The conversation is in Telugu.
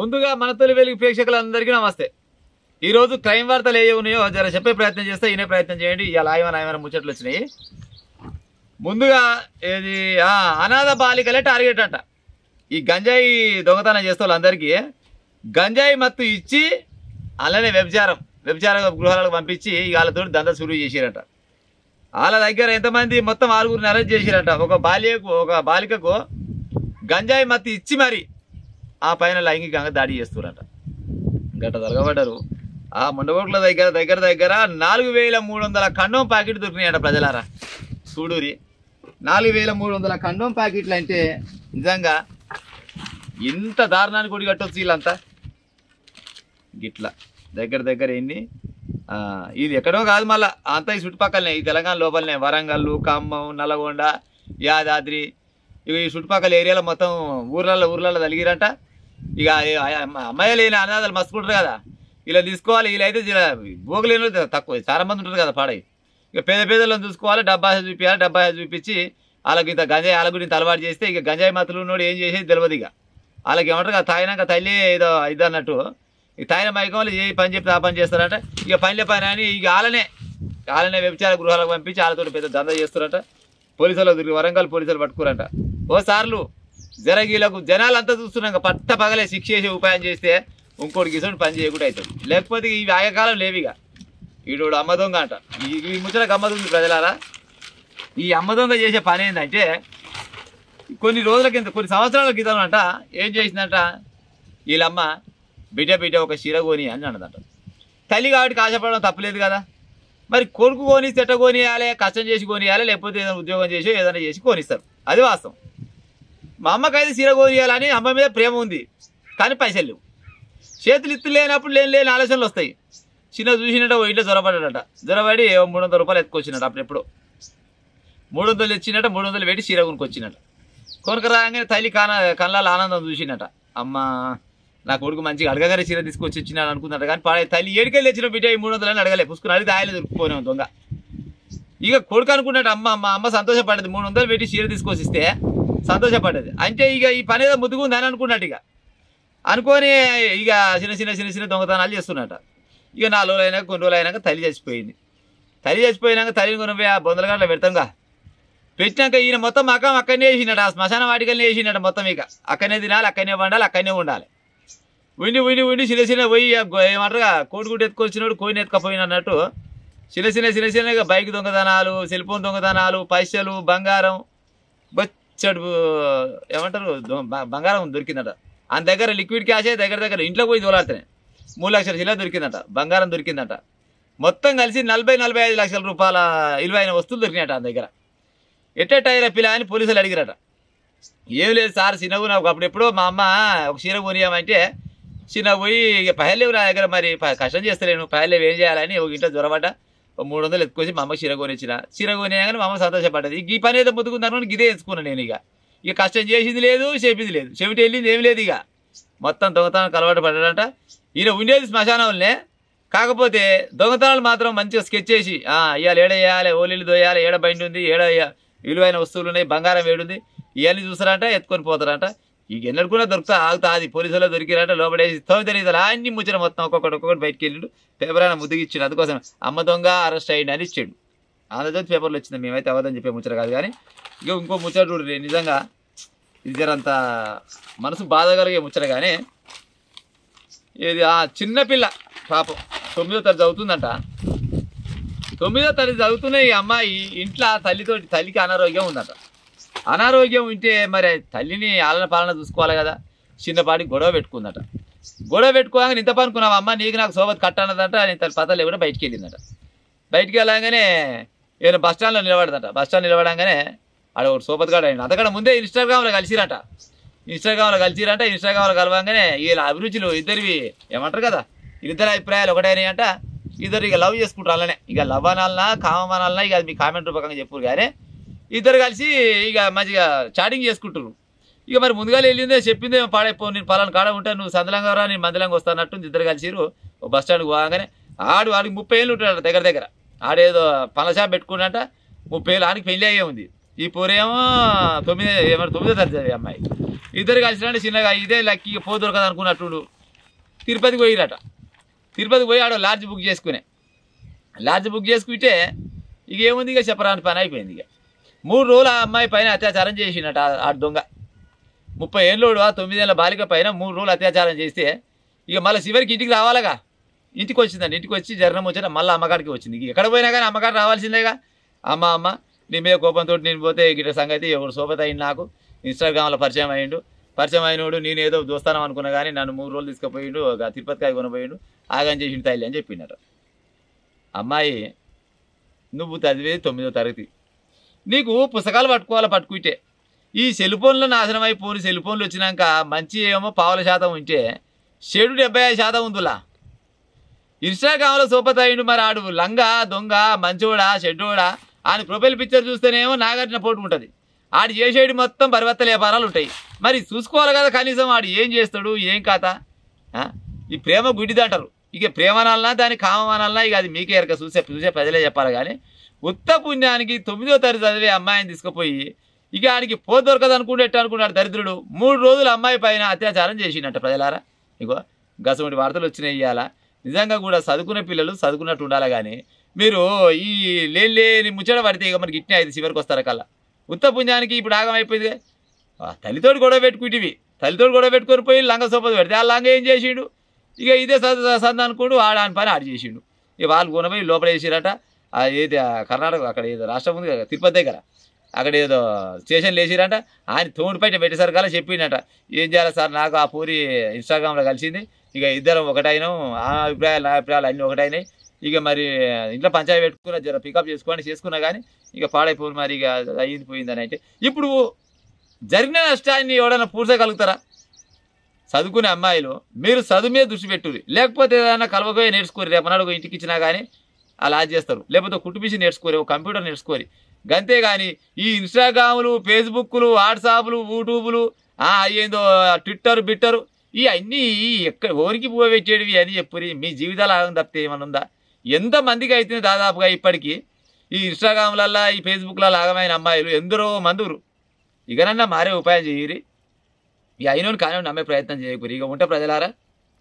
ముందుగా మన తొలి వెలుగు ప్రేక్షకులందరికీ నమస్తే. ఈ రోజు క్రైమ్ వార్తలు ఏ ఉన్నాయో జర చెప్పే ప్రయత్నం చేస్తే ఈయనే ప్రయత్నం చేయండి. ఇలా ఆయమైన ముచ్చట్లు వచ్చినాయి. ముందుగా ఏది అనాథ బాలికలే టార్గెట్ అంట. ఈ గంజాయి దొంగతనం చేస్తే వాళ్ళందరికీ గంజాయి మత్తు ఇచ్చి అలానే వ్యభిచార గృహాలకు పంపించి వాళ్ళతో దందా సురువు చేసిరట. వాళ్ళ దగ్గర ఎంతమంది మొత్తం 6గురిని అరెస్ట్ చేసిరట. ఒక బాలికకు గంజాయి మత్తు ఇచ్చి మరి ఆ పైన లైంగికంగా దాడి చేస్తున్నారట. గట్ట తొలగబడ్డారు. ఆ ముండగోట్ల దగ్గర 4300 కండోమ్ ప్యాకెట్ దొరికినాయట. ప్రజలారా చూడూరి 4300 కండోమ్ ప్యాకెట్లు అంటే నిజంగా ఇంత దారుణాన్ని కొడి కట్టొచ్చు వీళ్ళంతా. గిట్లా దగ్గర ఎన్ని ఇది ఎక్కడో కాదు, మళ్ళీ అంతా ఈ చుట్టుపక్కలనే, ఈ తెలంగాణ లోపలనే వరంగల్, ఖమ్మం, నల్లగొండ, యాదాద్రి ఈ చుట్టుపక్కల ఏరియాలో మొత్తం ఊర్లలో తలిగిరంట. ఇక అమ్మాయి లేని అనాథాలు మస్తుకుంటారు కదా, ఇలా తీసుకోవాలి. వీళ్ళైతే భోగులేని తక్కువ, చాలా మంది ఉంటారు కదా పాడై. ఇక పేదలను చూసుకోవాలి, డబ్బా చూపించి వాళ్ళకి ఇంత గంజాయి వాళ్ళకు ఇంత అలవాటు చేస్తే ఇక గంజాయి మత్తులు ఉన్నోడు ఏం చేసేది తెలియదు. ఇక వాళ్ళకి ఏమంటారు కదా, తాగినాక తల్లి ఏదో ఇది అన్నట్టు ఈ తాగిన మైకంలో ఏ పని చెప్తే ఆ పని చేస్తారట. ఇక పని అని ఇక వాళ్ళనే వ్యభిచార గృహాలకు పంపించి వాళ్ళతో పెద్ద దందా చేస్తారట. పోలీసులు దొరికి వరంగల్ పోలీసులు పట్టుకురంట. ఓసార్లు జరగీలకు జనాలంతా చూస్తున్నాక పట్ట పగలే శిక్ష చేసే ఉపాయం చేస్తే ఇంకోటి గీసోటి పని చేయకుండా అవుతుంది. లేకపోతే ఇవి ఆగకాలం లేవిగా. ఈడోడు అమ్మ దొంగ అంట. ఈ ముచ్చలకు అమ్మ దొంగ ప్రజలారా. ఈ అమ్మ దొంగ చేసే పని ఏంటంటే కొన్ని సంవత్సరాల క్రితం అంట ఏం చేసిందంట, వీళ్ళమ్మ బిడ్డ ఒక చీర కొని అని అన్నదంట. తల్లి కాబట్టి ఆశపడడం తప్పలేదు కదా. మరి కొడుకు కొనిస్తే ఎట్ట కొనియాలి, కష్టం చేసి కొనియాలి, లేకపోతే ఏదైనా ఉద్యోగం చేసి ఏదైనా చేసి కొనిస్తారు, అది వాస్తవం. మా అమ్మకైతే చీర కొనియాలని అమ్మ మీద ప్రేమ ఉంది, కానీ పైసలు లేవు. చేతులు ఇత్తు లేనప్పుడు లేని ఆలోచనలు వస్తాయి. చిన్న చూసినట్ట ఓ ఇంట్లో జ్వరపడి 300 రూపాయలు ఎత్తుకొచ్చినట్టు. అప్పుడెప్పుడు 300 ఇచ్చినట్ట, 300 పెట్టి చీర కొనుక్కొచ్చినట్ట. కొనుక రాగానే తల్లి కళ్ళ ఆనందం చూసినట్ట. అమ్మ నా కొడుకు మంచిగా అడగగానే చీర తీసుకొచ్చి ఇచ్చినాడు అనుకున్నట్ట. కానీ తల్లి ఏడికెళ్ళి తెచ్చిన బిడ్డ ఈ 300 అని అడగలే, పుసుకుని అడిగితే ఆయలు దొరికిపోయినా దొంగ. ఇక కొడుకు అనుకున్నట్టు అమ్మ సంతోషపడ్డది. 300 పెట్టి చీర తీసుకొచ్చి ఇస్తే సంతోషపడ్డది. అంటే ఇక ఈ పని ఏదో ముద్దుకుంది అని అనుకున్నట్టు. ఇక అనుకొని ఇక చిన్న దొంగతనాలు చేస్తున్నట్ట. ఇక 4 రోజులు అయినాక కొన్ని రోజులు అయినాక తల్లి చచ్చిపోయింది. తల్లిని కొనిపోయి ఆ బొందలగడ్డలో పెడతాంగా. పెట్టినాక ఈయన మొత్తం అక్కడనే వేసినట్టు, ఆ శ్మశాన వాటికల్ని వేసినట్టు. మొత్తం ఇక అక్కడనే తినాలి, అక్కడనే వండాలి, అక్కడనే ఉండాలి. ఉండి చిన్న పోయి ఏమంటారు కోడిగుడ్డు ఎత్తుకొచ్చినోడు కోయిని ఎత్తుకపోయిన అన్నట్టు చిన్నగా బైక్ దొంగతనాలు, సెల్ ఫోన్ దొంగతనాలు, పైసలు, బంగారం బొచ్చడు ఏమంటారు బంగారం దొరికిందట. ఆయన దగ్గర లిక్విడ్ క్యాషే దగ్గర ఇంట్లో పోయి దోలాడుతున్నాయి. 3 లక్షల చిల్లర దొరికిందట, బంగారం దొరికిందట. మొత్తం కలిసి 40-45 లక్షల రూపాయల విలువైన వస్తువులు దొరికినాయట ఆయన దగ్గర. ఎట్టయిరా పిల్ల అని పోలీసులు అడిగిరట. ఏం లేదు సార్, చిన్నవు నాకు అప్పుడు ఎప్పుడో మా అమ్మ ఒక చీర కొనియామంటే చిన్న పోయి ఇక పైలేవు నా దగ్గర, మరి కష్టం చేస్తలేను, పైలేవు ఏం చేయాలని ఒక ఇంట్లో జ్వరపడ్డ 300 ఎత్తుకొచ్చి మా అమ్మకి చీర కొనియాగానే మా అమ్మ సంతోషపడ్డది. ఈ పని ఏదో ముద్దుకుందాను గిదే ఎంచుకున్నాను నేను. ఇక కష్టం చేసింది లేదు, చెప్పింది లేదు, చెవిటి వెళ్ళింది ఏం లేదు. ఇక మొత్తం దొంగతనానికి అలవాటు పడ్డాడంట. ఈయన ఉండేది శ్మశానంలోనే, కాకపోతే దొంగతనాలు మాత్రం మంచిగా స్కెచ్ చేసి ఇవాళ ఏడ వేయాలి, ఓలీలు దోయాలి, ఏడ బండి ఉంది, ఏడ విలువైన వస్తువులు ఉన్నాయి, బంగారం ఏడుంది, ఇవన్నీ చూస్తారంట, ఎత్తుకొని పోతారంట. ఇక ఎన్నడుకున్నా ఆగుతా అది పోలీసులో దొరికిరంట. లోపడేసి తెలియదు అన్ని ముచ్చట మొత్తం ఒక్కొక్కటి బయటకు వెళ్ళిండు. పేపర్ అయినా ముద్దుకి ఇచ్చిండు. అందుకోసం అమ్మ దొంగ అరెస్ట్ అయ్యిండు అని ఇచ్చాడు. ఆంధ్రజ్యోతి పేపర్లో వచ్చింది. మేమైతే అవదని చెప్పే ముచ్చట కాదు. కానీ ఇక ఇంకో ముచ్చట చూడండి, నిజంగా ఇది జరంత మనసు బాధ కలిగే ముచ్చట. కానీ ఇది ఆ చిన్నపిల్ల పాపం 9వ తరగతి చదువుతుందంట. 9వ తరగతి చదువుతున్న ఈ అమ్మాయి ఇంట్లో తల్లికి అనారోగ్యం ఉందంట. అనారోగ్యం ఉంటే మరి తల్లిని ఆలన పాలన చూసుకోవాలి కదా. చిన్నపాటి గొడవ పెట్టుకుందట. గొడవ పెట్టుకోగానే ఇంత పనుకున్నావు అమ్మ, నీకు నాకు సోబత్ కట్టన్నదంట. నేను తల్లి పతలు లేకుండా బయటికి వెళ్ళిందట. బయటికి వెళ్ళగానే ఏదో బస్ స్టాండ్లో నిలబడదట. బస్ స్టాండ్ నిలబడంగానే ఆడ ఒక సోబత్ గాడు అయింది. అంతకంటే ముందే ఇన్స్టాగ్రామ్లో కలిసిరంట. ఇన్స్టాగ్రామ్లో కలవంగానే వీళ్ళ అభిరుచులు ఇద్దరివి ఏమంటారు కదా, ఇద్దరు అభిప్రాయాలు ఒకటైనాయి అంట. ఇద్దరు ఇక లవ్ చేసుకుంటారు. అలానే ఇక లవ్ అనాలన్నా కామం అనాలన్నా ఇక మీ కామెంట్ రూపకంగా చెప్పారు. కానీ ఇద్దరు కలిసి ఇక మంచిగా చాటింగ్ చేసుకుంటారు. ఇక మరి ముందుగా వెళ్ళిందే చెప్పిందే పాడైపో, నేను పలానా కాడ ఉంటాను, నువ్వు సందలంగా రా, నేను మందలంగా వస్తానట్టు ఇద్దరు కలిసిరు. బస్ స్టాండ్కి పోగానే వాడికి 30 ఏళ్ళు ఉంటాడు దగ్గర. ఆడేదో పనుల షాప్ పెట్టుకున్నట్ట. 30 ఏళ్ళు ఆడికి పెళ్ళి అయ్యే ఉంది. ఈ పూరేమో 9వ తరగతి అమ్మాయి. ఇద్దరు కలిసినట్టు చిన్నగా ఇదే లక్కీ పో దొరకదు అనుకున్నట్టు తిరుపతికి పోయిరట. తిరుపతికి పోయి ఆడ లాడ్జ్ బుక్ చేసుకునే. లాడ్జ్ బుక్ చేసుకుంటే ఇక ఏముంది, ఇక చెప్పరాని పని అయిపోయింది. ఇక 3 రోజులు ఆ అమ్మాయి పైన అత్యాచారం చేసినట ఆ దొంగ. 30 ఏళ్ళోడు 9 ఏళ్ళ బాలిక పైన 3 రోజులు అత్యాచారం చేస్తే ఇక మళ్ళీ చివరికి ఇంటికి రావాలగా. ఇంటికి వచ్చిందండి. ఇంటికి వచ్చి జరణం వచ్చిన మళ్ళీ అమ్మగారికి వచ్చింది. ఎక్కడ పోయినా కానీ అమ్మగారు రావాల్సిందేగా. అమ్మ నీ మీద కోపంతో నేను పోతే గిట్ట సంగతి ఎవరు సోపత అయింది, నాకు ఇన్స్టాగ్రామ్లో పరిచయం అయ్యిండు. పరిచయం అయినోడు నేను ఏదో దోస్తానం అనుకున్నా కానీ నన్ను 3 రోజులు తీసుకుపోయిండు, తిరుపతికాయ కొనపోయిండు, ఆగం చేసిండు తల్లి అని చెప్పినట్టు. అమ్మాయి నువ్వు చదివేది 9వ తరగతి, నీకు పుస్తకాలు పట్టుకుంటే ఈ సెల్ ఫోన్లో నాశనం అయిపోయి సెల్ ఫోన్లు వచ్చినాక మంచి ఏమో 0.5% ఉంటే చెడు 75% ఉందిలా. ఇన్స్టాగ్రామ్లో సోపత అయ్యిండు, మరి ఆడు లంగా దొంగ మంచోడా చెడ్డోడా ఆయన ప్రొఫైల్ పిక్చర్ చూస్తేనేమో నాగార్జున పోటు ఉంటుంది. ఆడు చేసేడు మొత్తం పరివర్తన వ్యాపారాలు ఉంటాయి. మరి చూసుకోవాలి కదా కనీసం ఆడు ఏం చేస్తాడు ఏం కథ. ఈ ప్రేమ గుడ్డిదంటారు. ఇక ప్రేమనాలన్నా దాని కామనాలన్నా ఇక అది మీకే ఎరక చూసే ప్రజలే చెప్పాలి. కానీ ఉత్త పుణ్యానికి 9వ తరగతి చదివే అమ్మాయిని తీసుకుపోయి ఇక ఆడికి పో దొరకదు అనుకున్నాడు దరిద్రుడు. 3 రోజులు అమ్మాయి పైన అత్యాచారం చేసినట్ట. ప్రజలారా ఇగో గసముడి వార్తలు వచ్చినాయి ఇవాళ. నిజంగా కూడా చదువుకునే పిల్లలు చదువుకున్నట్టు ఉండాలి. కానీ మీరు ఈ లేని ముచ్చట పడితే ఇక మనకి ఇట్నే అయితే చివరికి వస్తారు కల్లా. ఉత్త పుణ్యానికి ఇప్పుడు ఆగం అయిపోయింది. తల్లితోటి గొడవ పెట్టుకుంటేవి, తల్లితోటి గొడవ పెట్టుకొని పోయి లంగ సోపది పెడితే ఆ లంగ ఏం చేసిండు, ఇక ఇదే సంద అనుకోడు ఆడాని పని ఆడి చేసిండు. ఇక వాళ్ళు కొనపోయి లోపల వేసిరట. ఏది కర్ణాటక అక్కడ ఏదో రాష్ట్రం ఉంది కదా తిరుపతి దగ్గర, అక్కడ ఏదో స్టేషన్లు వేసిరంట. ఆయన తోడుపైన పెట్టేసరికి అలా చెప్పిండట, ఏం చేయాలి సార్ నాకు ఆ పూరి ఇన్స్టాగ్రామ్లో కలిసింది, ఇక ఇద్దరం ఒకటైనాం, ఆ అభిప్రాయాలు నా అభిప్రాయాలు అన్నీ ఒకటైనాయి, ఇక మరి ఇంట్లో పంచాయతీ పెట్టుకున్న జర పికప్ చేసుకున్నా కానీ ఇక పాడైపోయి మరి ఇక అయ్యింది పోయిందని. అంటే ఇప్పుడు జరిగిన నష్టాన్ని ఎవడన్నా పూడ్చగలుగుతారా? చదువుకునే అమ్మాయిలు మీరు చదువు మీద దృష్టి పెట్టుర్రి, లేకపోతే ఏదైనా కలవకపోయి నేర్చుకోరు. రేపనాడు ఇంటికి ఇచ్చినా కానీ అలా చేస్తారు. లేకపోతే కుటుంబించి నేర్చుకోరు, కంప్యూటర్ నేర్చుకోరు. గంతేగాని ఈ ఇన్స్టాగ్రాములు ఫేస్బుక్లు వాట్సాప్లు యూట్యూబ్లు ఏందో ట్విట్టర్ బిట్టరు ఇవన్నీ ఎక్కడ ఓరికి పోవెచ్చేటివి అని చెప్పురి. మీ జీవితాలు ఆగం తప్పితే ఏమన్నా ఉందా? ఎంతమందికి అయితే దాదాపుగా ఇప్పటికీ ఈ ఇన్స్టాగ్రామ్లల్లో ఈ ఫేస్బుక్లలో ఆగమైన అమ్మాయిలు ఎందరో మందురు. ఇకనన్నా మారే ఉపాయం చేయరి. ఈ అయినోని కానీ నమ్మే ప్రయత్నం చేయకూరి. ఇక ఉంటే ప్రజలారా